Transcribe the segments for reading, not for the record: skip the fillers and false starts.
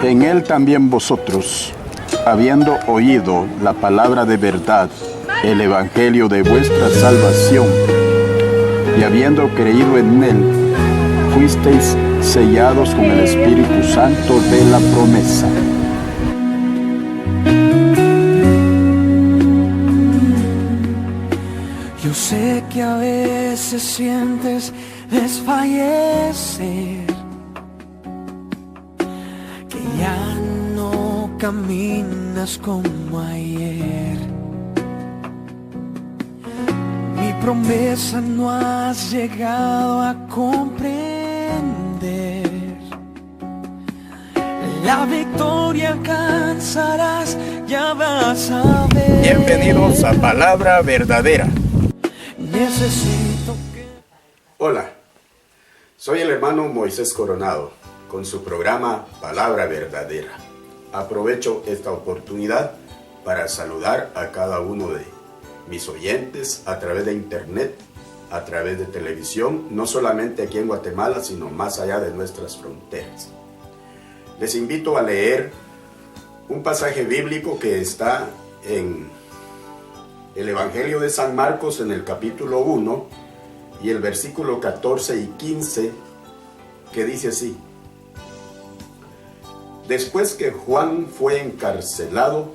En él también vosotros, habiendo oído la palabra de verdad, el evangelio de vuestra salvación, y habiendo creído en él, fuisteis sellados con el Espíritu Santo de la promesa. Yo sé que a veces sientes desfallecer, que ya no caminas como ayer. Mi promesa no has llegado a comprender. La victoria alcanzarás, ya vas a ver. Bienvenidos a Palabra Verdadera. Necesito que... Hola, soy el hermano Moisés Coronado con su programa Palabra Verdadera. Aprovecho esta oportunidad para saludar a cada uno de mis oyentes a través de internet, a través de televisión, no solamente aquí en Guatemala, sino más allá de nuestras fronteras. Les invito a leer un pasaje bíblico que está en el Evangelio de San Marcos en el capítulo 1 y el versículo 14 y 15, que dice así: Después que Juan fue encarcelado,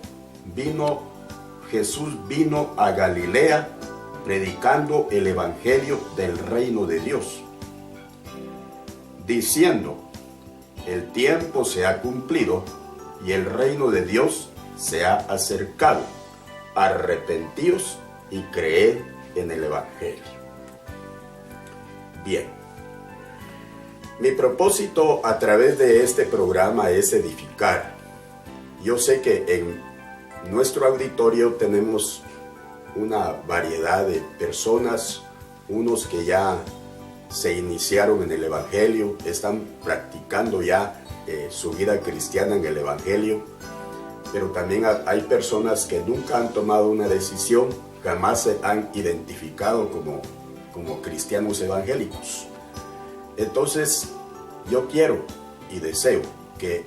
Jesús vino a Galilea predicando el evangelio del reino de Dios, diciendo: el tiempo se ha cumplido y el reino de Dios se ha acercado. Arrepentíos y creed en el evangelio. Bien, mi propósito a través de este programa es edificar. Yo sé que en nuestro auditorio tenemos una variedad de personas, unos que ya se iniciaron en el evangelio, están practicando ya su vida cristiana en el evangelio, pero también hay personas que nunca han tomado una decisión, jamás se han identificado como cristianos evangélicos. Entonces, yo quiero y deseo que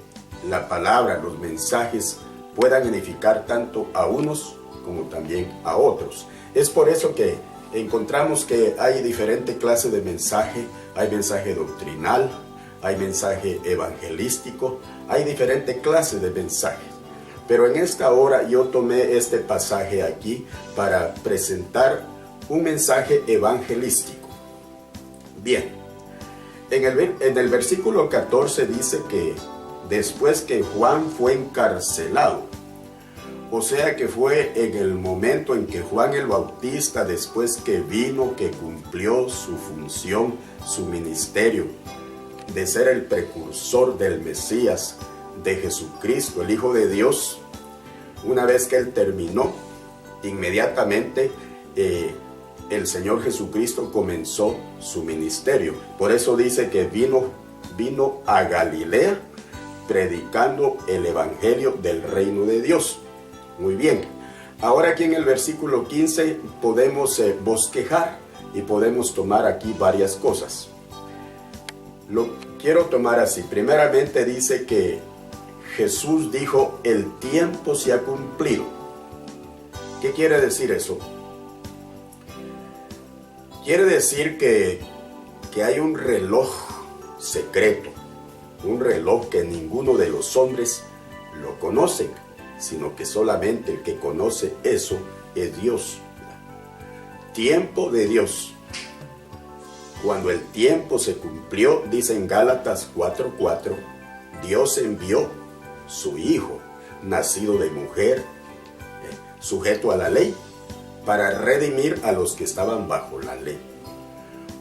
la palabra, los mensajes puedan edificar tanto a unos como también a otros. Es por eso que encontramos que hay diferente clase de mensaje. Hay mensaje doctrinal, hay mensaje evangelístico, hay diferente clase de mensajes. Pero en esta hora yo tomé este pasaje aquí para presentar un mensaje evangelístico. Bien, en el versículo 14 dice que después que Juan fue encarcelado, o sea que fue en el momento en que Juan el Bautista, después que vino, que cumplió su función, su ministerio, de ser el precursor del Mesías, de Jesucristo, el Hijo de Dios, una vez que él terminó, inmediatamente el Señor Jesucristo comenzó su ministerio. Por eso dice que vino a Galilea predicando el evangelio del reino de Dios. Muy bien, ahora aquí en el versículo 15 podemos bosquejar y podemos tomar aquí varias cosas. Lo quiero tomar así. Primeramente dice que Jesús dijo: el tiempo se ha cumplido. ¿Qué quiere decir eso? Quiere decir que hay un reloj secreto, un reloj que ninguno de los hombres lo conoce, sino que solamente el que conoce eso es Dios. Tiempo de Dios. Cuando el tiempo se cumplió, dice en Gálatas 4:4, Dios envió su Hijo, nacido de mujer, sujeto a la ley, para redimir a los que estaban bajo la ley.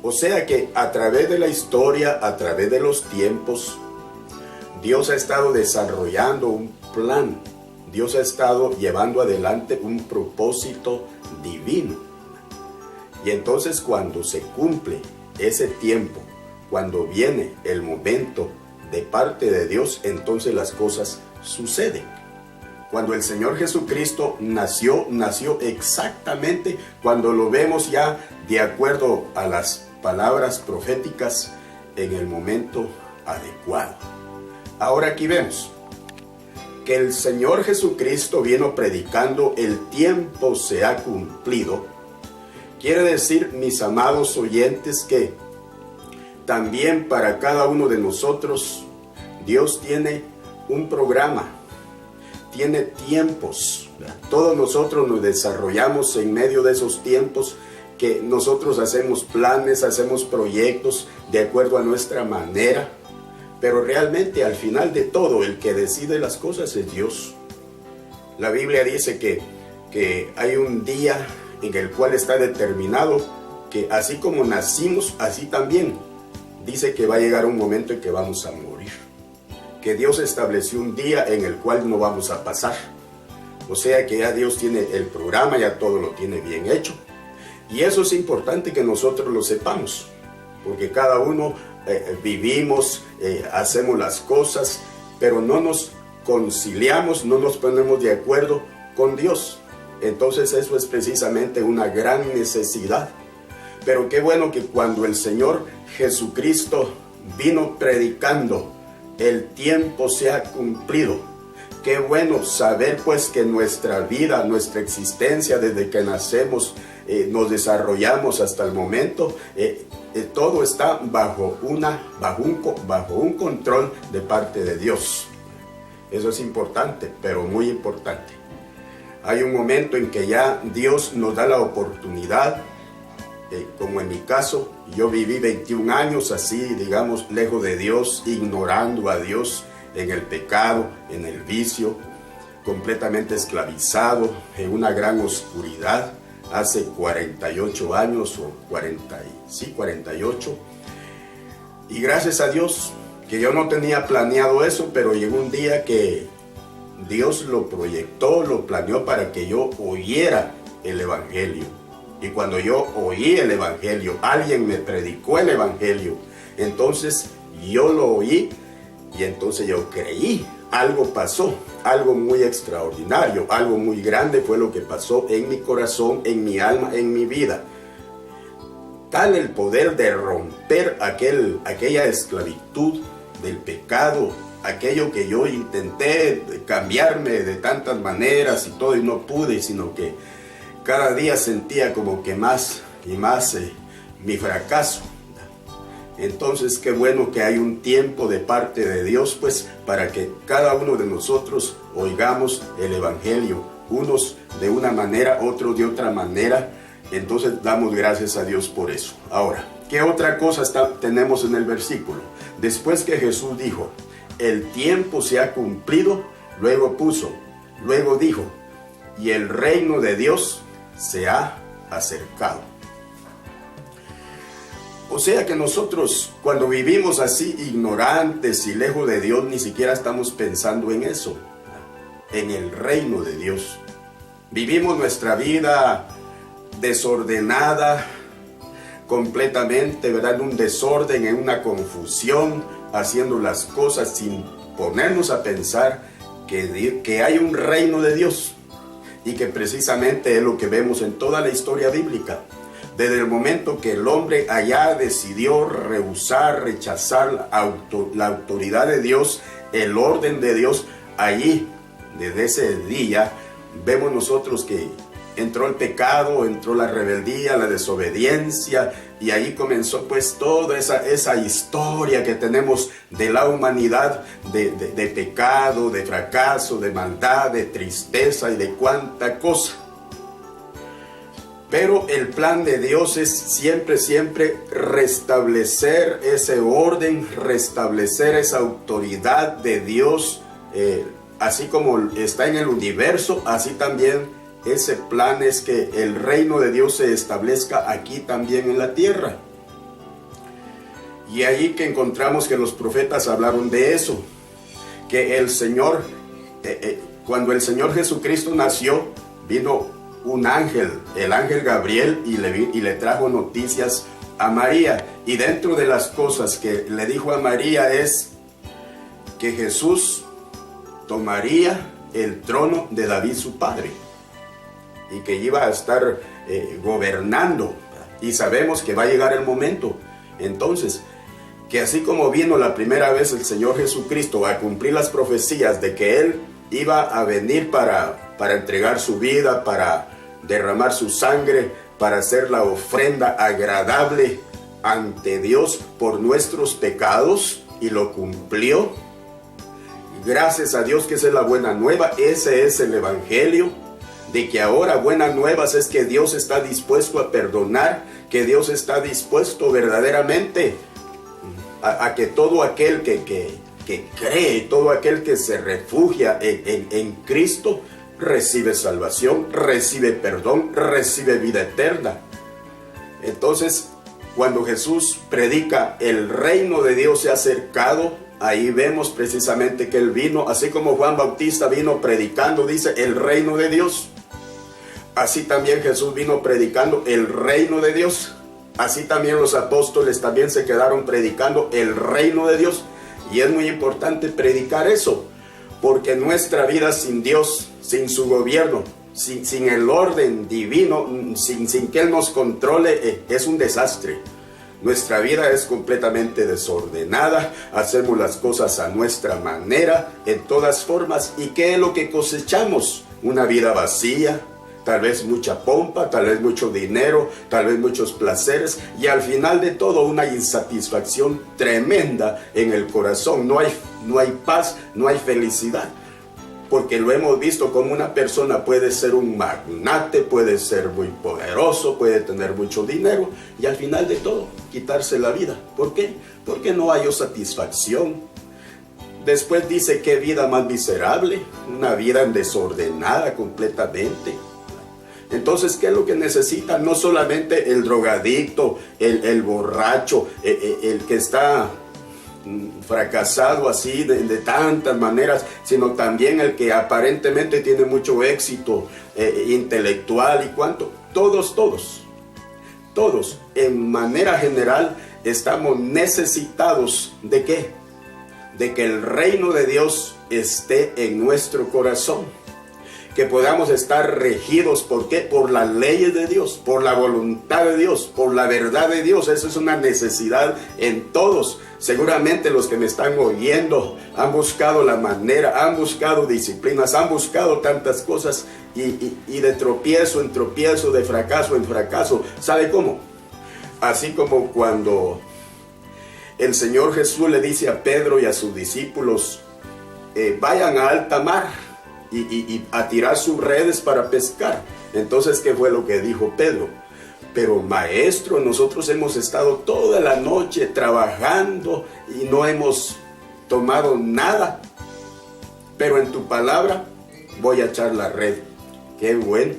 O sea que a través de la historia, a través de los tiempos, Dios ha estado desarrollando un plan. Dios ha estado llevando adelante un propósito divino. Y entonces cuando se cumple ese tiempo, cuando viene el momento de parte de Dios, entonces las cosas suceden. cuando el Señor Jesucristo nació exactamente cuando lo vemos ya de acuerdo a las palabras proféticas en el momento adecuado. Ahora aquí vemos que el Señor Jesucristo vino predicando el tiempo se ha cumplido. Quiere decir, mis amados oyentes, que también para cada uno de nosotros Dios tiene un programa, tiene tiempos. Todos nosotros nos desarrollamos en medio de esos tiempos, que nosotros hacemos planes, hacemos proyectos de acuerdo a nuestra manera. Pero realmente al final de todo, el que decide las cosas es Dios. La Biblia dice que hay un día en el cual está determinado que así como nacimos, así también. Dice que va a llegar un momento en que vamos a morir. Que Dios estableció un día en el cual no vamos a pasar. O sea que ya Dios tiene el programa, ya todo lo tiene bien hecho. Y eso es importante que nosotros lo sepamos. Porque cada uno vivimos, hacemos las cosas, pero no nos conciliamos, no nos ponemos de acuerdo con Dios. Entonces eso es precisamente una gran necesidad. Pero qué bueno que cuando el Señor Jesucristo vino predicando, el tiempo se ha cumplido. Qué bueno saber pues que nuestra vida, nuestra existencia desde que nacemos, nos desarrollamos hasta el momento, todo está bajo un control de parte de Dios. Eso es importante, pero muy importante. Hay un momento en que ya Dios nos da la oportunidad, como en mi caso, yo viví 21 años así, digamos, lejos de Dios, ignorando a Dios, en el pecado, en el vicio, completamente esclavizado, en una gran oscuridad, hace 48 años, o 48. Y gracias a Dios, que yo no tenía planeado eso, pero llegó un día que Dios lo proyectó, lo planeó para que yo oyera el Evangelio. Y cuando yo oí el Evangelio, alguien me predicó el Evangelio, entonces yo lo oí y entonces yo creí. Algo pasó, algo muy extraordinario, algo muy grande fue lo que pasó en mi corazón, en mi alma, en mi vida. Tal el poder de romper aquella esclavitud del pecado, aquello que yo intenté cambiarme de tantas maneras y todo y no pude, sino que cada día sentía como que más y más mi fracaso. Entonces qué bueno que hay un tiempo de parte de Dios pues para que cada uno de nosotros oigamos el Evangelio, unos de una manera, otros de otra manera. Entonces damos gracias a Dios por eso. Ahora, ¿qué otra cosa tenemos en el versículo? Después que Jesús dijo, el tiempo se ha cumplido, luego dijo, y el reino de Dios se ha acercado. O sea que nosotros cuando vivimos así ignorantes y lejos de Dios ni siquiera estamos pensando en eso, en el reino de Dios. Vivimos nuestra vida desordenada completamente, ¿verdad? En un desorden, en una confusión, haciendo las cosas sin ponernos a pensar que hay un reino de Dios y que precisamente es lo que vemos en toda la historia bíblica. Desde el momento que el hombre allá decidió rehusar, rechazar la autoridad de Dios, el orden de Dios, allí, desde ese día, vemos nosotros que entró el pecado, entró la rebeldía, la desobediencia, y ahí comenzó pues toda esa historia que tenemos de la humanidad, de pecado, de fracaso, de maldad, de tristeza y de cuánta cosa. Pero el plan de Dios es siempre restablecer ese orden, restablecer esa autoridad de Dios, así como está en el universo, así también ese plan es que el reino de Dios se establezca aquí también en la tierra. Y ahí que encontramos que los profetas hablaron de eso, que el Señor, cuando el Señor Jesucristo nació, vino un ángel, el ángel Gabriel, y le trajo noticias a María. Y dentro de las cosas que le dijo a María es que Jesús tomaría el trono de David su padre, y que iba a estar gobernando. Y sabemos que va a llegar el momento, entonces, que así como vino la primera vez el Señor Jesucristo a cumplir las profecías de que Él iba a venir para entregar su vida, para derramar su sangre, para hacer la ofrenda agradable ante Dios por nuestros pecados, y lo cumplió. Gracias a Dios, que esa es la buena nueva, ese es el evangelio, de que ahora buenas nuevas es que Dios está dispuesto a perdonar, que Dios está dispuesto verdaderamente a que todo aquel que cree, todo aquel que se refugia en Cristo, recibe salvación, recibe perdón, recibe vida eterna. Entonces, cuando Jesús predica el reino de Dios se ha acercado, ahí vemos precisamente que Él vino, así como Juan Bautista vino predicando, dice, el reino de Dios. Así también Jesús vino predicando el reino de Dios. Así también los apóstoles también se quedaron predicando el reino de Dios. Y es muy importante predicar eso, porque nuestra vida sin Dios, sin su gobierno, sin el orden divino, sin que Él nos controle, es un desastre. Nuestra vida es completamente desordenada, hacemos las cosas a nuestra manera, en todas formas. ¿Y qué es lo que cosechamos? Una vida vacía, tal vez mucha pompa, tal vez mucho dinero, tal vez muchos placeres, y al final de todo una insatisfacción tremenda en el corazón. No hay paz, no hay felicidad, porque lo hemos visto como una persona puede ser un magnate, puede ser muy poderoso, puede tener mucho dinero, y al final de todo quitarse la vida. ¿Por qué? Porque no hay satisfacción. Después dice, qué vida más miserable, una vida desordenada completamente. Entonces, ¿qué es lo que necesita? No solamente el drogadicto, el borracho, el que está fracasado así de tantas maneras, sino también el que aparentemente tiene mucho éxito intelectual y cuanto. Todos, en manera general, estamos necesitados ¿de qué? De que el reino de Dios esté en nuestro corazón. Que podamos estar regidos, ¿por qué? Por las leyes de Dios, por la voluntad de Dios, por la verdad de Dios. Eso es una necesidad en todos. Seguramente los que me están oyendo han buscado la manera, han buscado disciplinas, han buscado tantas cosas y de tropiezo en tropiezo, de fracaso en fracaso. ¿Sabe cómo? Así como cuando el Señor Jesús le dice a Pedro y a sus discípulos, vayan a alta mar y a tirar sus redes para pescar. Entonces, ¿qué fue lo que dijo Pedro? Pero maestro, nosotros hemos estado toda la noche trabajando y no hemos tomado nada, pero en tu palabra voy a echar la red. Qué bueno,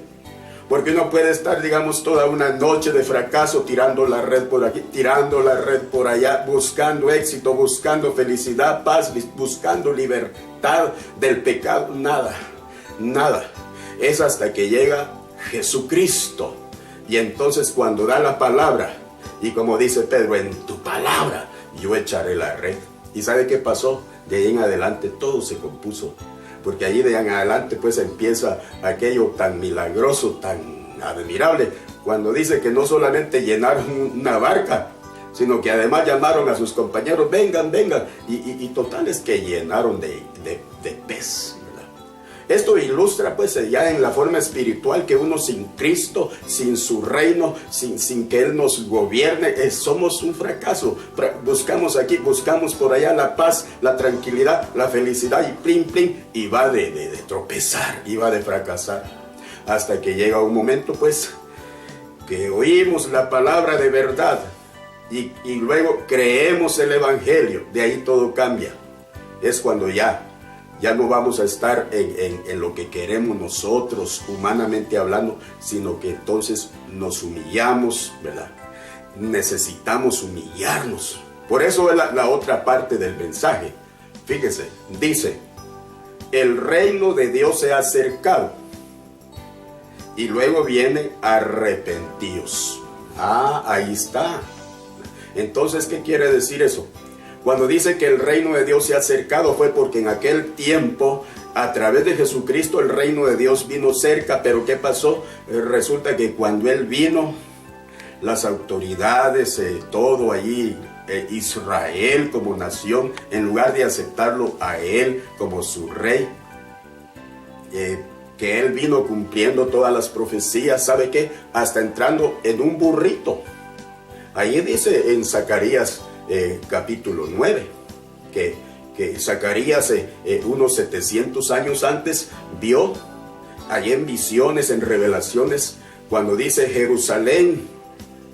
porque uno puede estar, digamos, toda una noche de fracaso tirando la red por aquí, tirando la red por allá, buscando éxito, buscando felicidad, paz, buscando libertad del pecado. Nada. Es hasta que llega Jesucristo. Y entonces cuando da la palabra, y como dice Pedro, en tu palabra yo echaré la red. ¿Y sabe qué pasó? De ahí en adelante todo se compuso. Porque allí de en adelante pues empieza aquello tan milagroso, tan admirable. Cuando dice que no solamente llenaron una barca, sino que además llamaron a sus compañeros, vengan. Y total es que llenaron de pez. Esto ilustra pues ya en la forma espiritual que uno sin Cristo, sin su reino, sin que Él nos gobierne, somos un fracaso. Buscamos aquí, buscamos por allá la paz, la tranquilidad, la felicidad y plin, y va de tropezar, y va de fracasar. Hasta que llega un momento pues que oímos la palabra de verdad y luego creemos el evangelio. De ahí todo cambia. Es cuando ya no vamos a estar en lo que queremos nosotros, humanamente hablando, sino que entonces nos humillamos, ¿verdad? Necesitamos humillarnos. Por eso es la otra parte del mensaje. Fíjese, dice, el reino de Dios se ha acercado. Y luego viene arrepentíos. Ahí está. Entonces, ¿qué quiere decir eso? Cuando dice que el reino de Dios se ha acercado fue porque en aquel tiempo a través de Jesucristo el reino de Dios vino cerca, pero ¿qué pasó? Resulta que cuando Él vino, las autoridades, todo allí, Israel como nación, en lugar de aceptarlo a Él como su rey, que Él vino cumpliendo todas las profecías, ¿sabe qué? Hasta entrando en un burrito. Ahí dice en Zacarías capítulo 9, que Zacarías unos 700 años antes vio allí en visiones, en revelaciones, cuando dice: Jerusalén,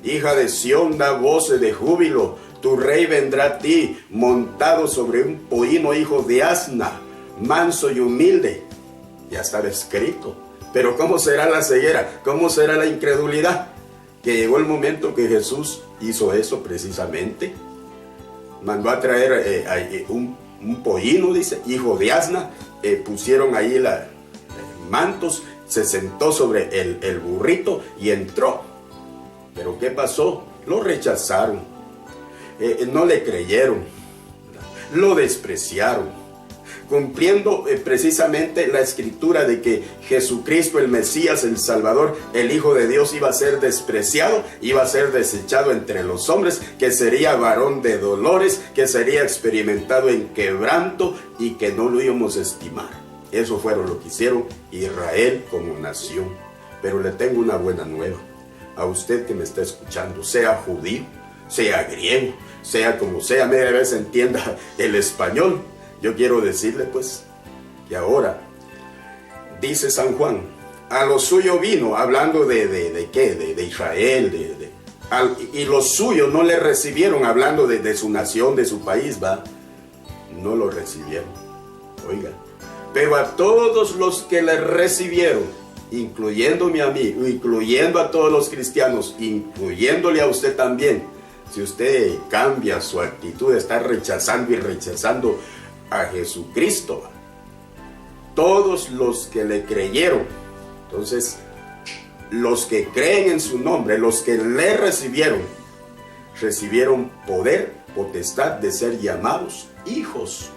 hija de Sión, da voces de júbilo, tu rey vendrá a ti montado sobre un pollino, hijo de asna, manso y humilde. Ya estaba escrito. Pero ¿cómo será la ceguera? ¿Cómo será la incredulidad? Que llegó el momento que Jesús hizo eso precisamente. Mandó a traer un pollino, dice, hijo de asna. Pusieron ahí mantos, se sentó sobre el burrito y entró. Pero ¿qué pasó? Lo rechazaron. No le creyeron. Lo despreciaron. Cumpliendo precisamente la escritura de que Jesucristo, el Mesías, el Salvador, el Hijo de Dios, iba a ser despreciado, iba a ser desechado entre los hombres, que sería varón de dolores, que sería experimentado en quebranto y que no lo íbamos a estimar. Eso fueron lo que hicieron Israel como nación. Pero le tengo una buena nueva. A usted que me está escuchando, sea judío, sea griego, sea como sea, media vez entienda el español. Yo quiero decirle pues que ahora, dice San Juan, a lo suyo vino, hablando de ¿qué? De Israel, y los suyos no le recibieron, hablando de su nación, de su país, ¿va? No lo recibieron, oiga. Pero a todos los que le recibieron, incluyéndome a mí, incluyendo a todos los cristianos, incluyéndole a usted también, si usted cambia su actitud de estar rechazando y rechazando a Jesucristo, todos los que le creyeron, entonces los que creen en su nombre, los que le recibieron poder, potestad de ser llamados hijos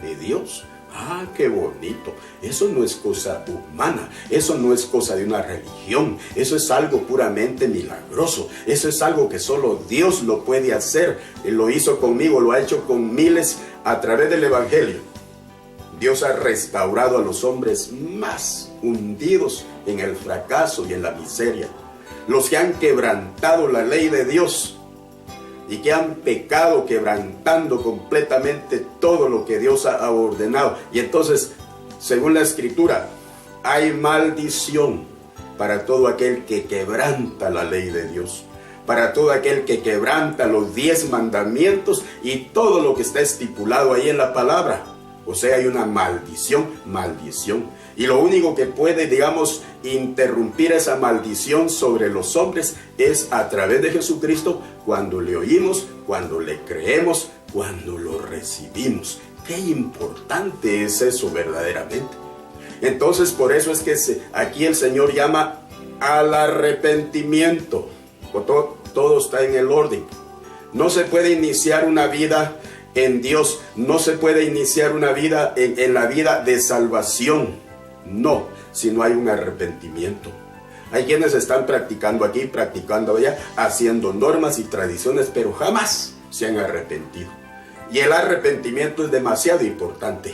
de Dios. Ah, qué bonito. Eso no es cosa humana, eso no es cosa de una religión, eso es algo puramente milagroso, eso es algo que solo Dios lo puede hacer. Él lo hizo conmigo, lo ha hecho con miles a través del Evangelio. Dios ha restaurado a los hombres más hundidos en el fracaso y en la miseria, los que han quebrantado la ley de Dios y que han pecado quebrantando completamente todo lo que Dios ha ordenado. Y entonces, según la Escritura, hay maldición para todo aquel que quebranta la ley de Dios, para todo aquel que quebranta los 10 mandamientos y todo lo que está estipulado ahí en la palabra. O sea, hay una maldición. Y lo único que puede, digamos, interrumpir esa maldición sobre los hombres es a través de Jesucristo, cuando le oímos, cuando le creemos, cuando lo recibimos. Qué importante es eso verdaderamente. Entonces, por eso es que aquí el Señor llama al arrepentimiento. Todo está en el orden. No se puede iniciar una vida en Dios, no se puede iniciar una vida en la vida de salvación. No, si no hay un arrepentimiento. Hay quienes están practicando aquí, practicando allá, haciendo normas y tradiciones, pero jamás se han arrepentido. Y el arrepentimiento es demasiado importante.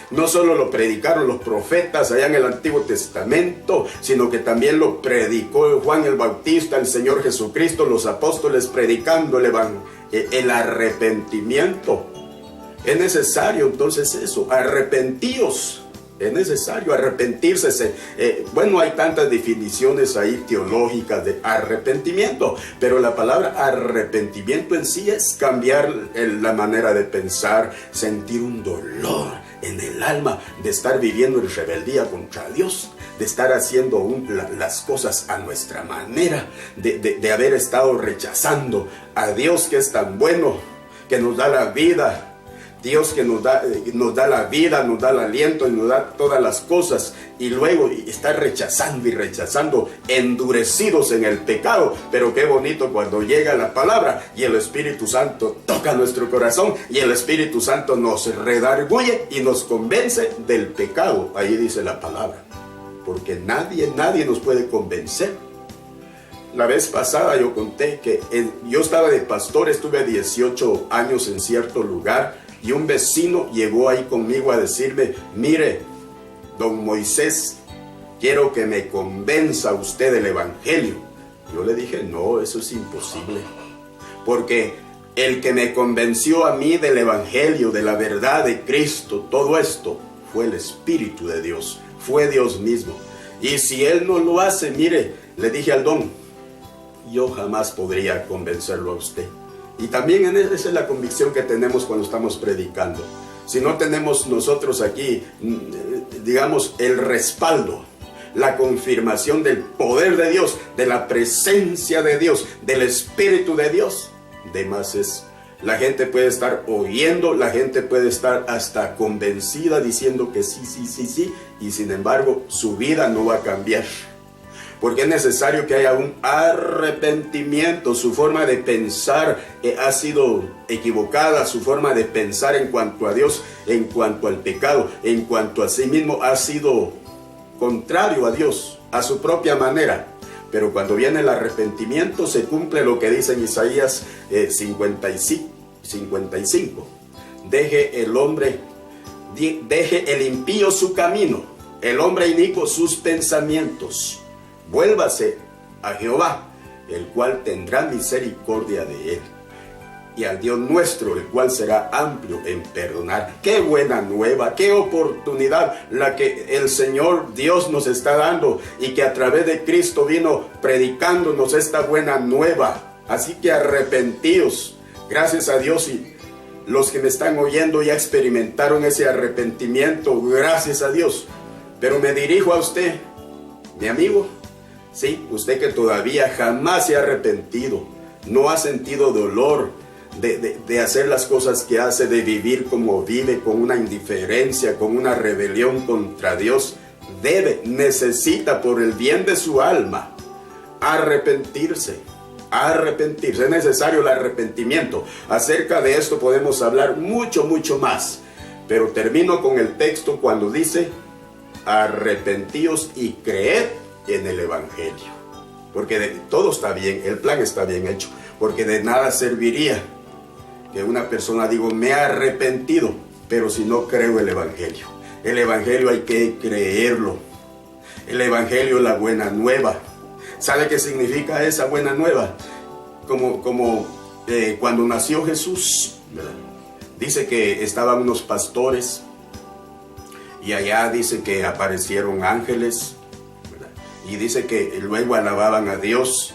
No solo lo predicaron los profetas allá en el Antiguo Testamento, sino que también lo predicó Juan el Bautista, el Señor Jesucristo, los apóstoles predicando el arrepentimiento. Es necesario entonces eso, arrepentíos. Es necesario arrepentirse. Bueno, hay tantas definiciones ahí teológicas de arrepentimiento, pero la palabra arrepentimiento en sí es cambiar la manera de pensar, sentir un dolor en el alma de estar viviendo en rebeldía contra Dios, de estar haciendo las cosas a nuestra manera, de haber estado rechazando a Dios, que es tan bueno, que nos da la vida, Dios que nos da la vida, nos da el aliento y nos da todas las cosas, y luego está rechazando y rechazando, endurecidos en el pecado. Pero qué bonito cuando llega la palabra y el Espíritu Santo toca nuestro corazón y el Espíritu Santo nos redarguye y nos convence del pecado. Ahí dice la palabra, porque nadie nos puede convencer. La vez pasada yo conté que yo estaba de pastor, estuve 18 años en cierto lugar, y un vecino llegó ahí conmigo a decirme: mire, don Moisés, quiero que me convenza usted del evangelio. Yo le dije: no, eso es imposible, porque el que me convenció a mí del evangelio, de la verdad de Cristo, todo esto, fue el Espíritu de Dios, fue Dios mismo. Y si Él no lo hace, mire, le dije al don, yo jamás podría convencerlo a usted. Y también esa es la convicción que tenemos cuando estamos predicando. Si no tenemos nosotros aquí, digamos, el respaldo, la confirmación del poder de Dios, de la presencia de Dios, del Espíritu de Dios, de más es. La gente puede estar oyendo, la gente puede estar hasta convencida diciendo que sí, y sin embargo su vida no va a cambiar. Porque es necesario que haya un arrepentimiento. Su forma de pensar ha sido equivocada, su forma de pensar en cuanto a Dios, en cuanto al pecado, en cuanto a sí mismo, ha sido contrario a Dios, a su propia manera. Pero cuando viene el arrepentimiento se cumple lo que dice en Isaías 55. Deje el impío su camino, el hombre inicuo sus pensamientos. Vuélvase a Jehová, el cual tendrá misericordia de él, y al Dios nuestro, el cual será amplio en perdonar. Qué buena nueva, qué oportunidad la que el Señor Dios nos está dando, y que a través de Cristo vino predicándonos esta buena nueva. Así que arrepentidos, gracias a Dios, y los que me están oyendo ya experimentaron ese arrepentimiento, gracias a Dios. Pero me dirijo a usted, mi amigo. Sí, usted que todavía jamás se ha arrepentido, no ha sentido dolor de hacer las cosas que hace, de vivir como vive, con una indiferencia, con una rebelión contra Dios, necesita por el bien de su alma arrepentirse. Es necesario el arrepentimiento. Acerca de esto podemos hablar mucho más, pero termino con el texto cuando dice: arrepentíos y creed en el evangelio, porque todo está bien, el plan está bien hecho, porque de nada serviría que una persona diga: me he arrepentido, pero si no creo el evangelio hay que creerlo. El evangelio es la buena nueva. ¿Sabe qué significa esa buena nueva? Como cuando nació Jesús, ¿verdad? Dice que estaban unos pastores y allá dice que aparecieron ángeles, y dice que luego alababan a Dios,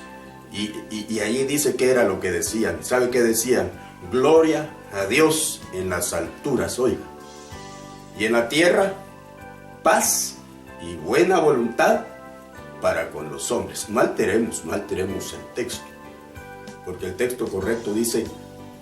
y allí dice que era lo que decían. ¿Sabe qué decían? Gloria a Dios en las alturas, oiga, y en la tierra paz y buena voluntad para con los hombres. No alteremos el texto, porque el texto correcto dice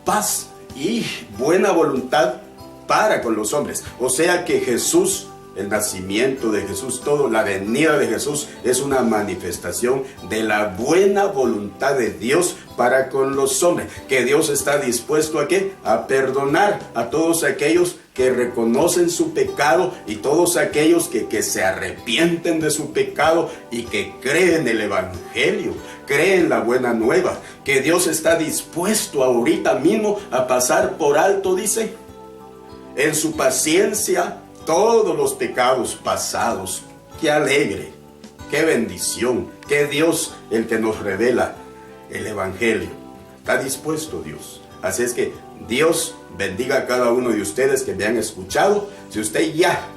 paz y buena voluntad para con los hombres. O sea que Jesús, el nacimiento de Jesús, todo, la venida de Jesús es una manifestación de la buena voluntad de Dios para con los hombres, que Dios está dispuesto a ¿qué? A perdonar a todos aquellos que reconocen su pecado, y todos aquellos que se arrepienten de su pecado y que creen el evangelio, creen la buena nueva, que Dios está dispuesto ahorita mismo a pasar por alto, dice, en su paciencia, todos los pecados pasados. Qué alegre, qué bendición, qué Dios el que nos revela el evangelio. Está dispuesto Dios. Así es que Dios bendiga a cada uno de ustedes que me han escuchado. Si usted ya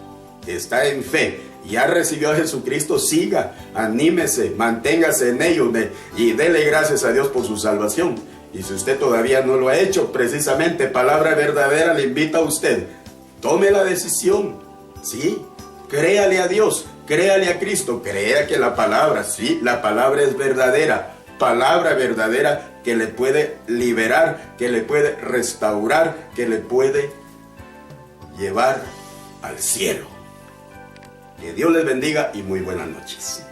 está en fe, ya recibió a Jesucristo, siga, anímese, manténgase en ello y dele gracias a Dios por su salvación. Y si usted todavía no lo ha hecho, precisamente Palabra Verdadera le invita a usted. Tome la decisión, sí, créale a Dios, créale a Cristo, crea que la palabra, sí, la palabra es verdadera, palabra verdadera que le puede liberar, que le puede restaurar, que le puede llevar al cielo. Que Dios les bendiga y muy buenas noches.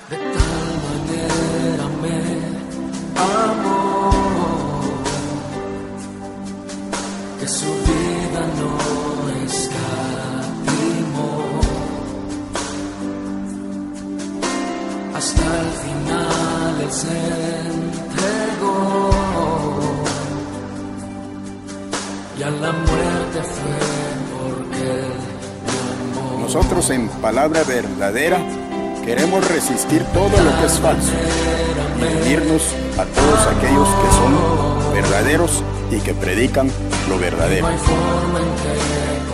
De tal manera me amó que su vida no escatimó. Hasta el final Él se entregó y a la muerte fue porque Él me amó. Nosotros en Palabra Verdadera queremos resistir todo lo que es falso y unirnos a todos aquellos que son verdaderos y que predican lo verdadero. No hay forma en que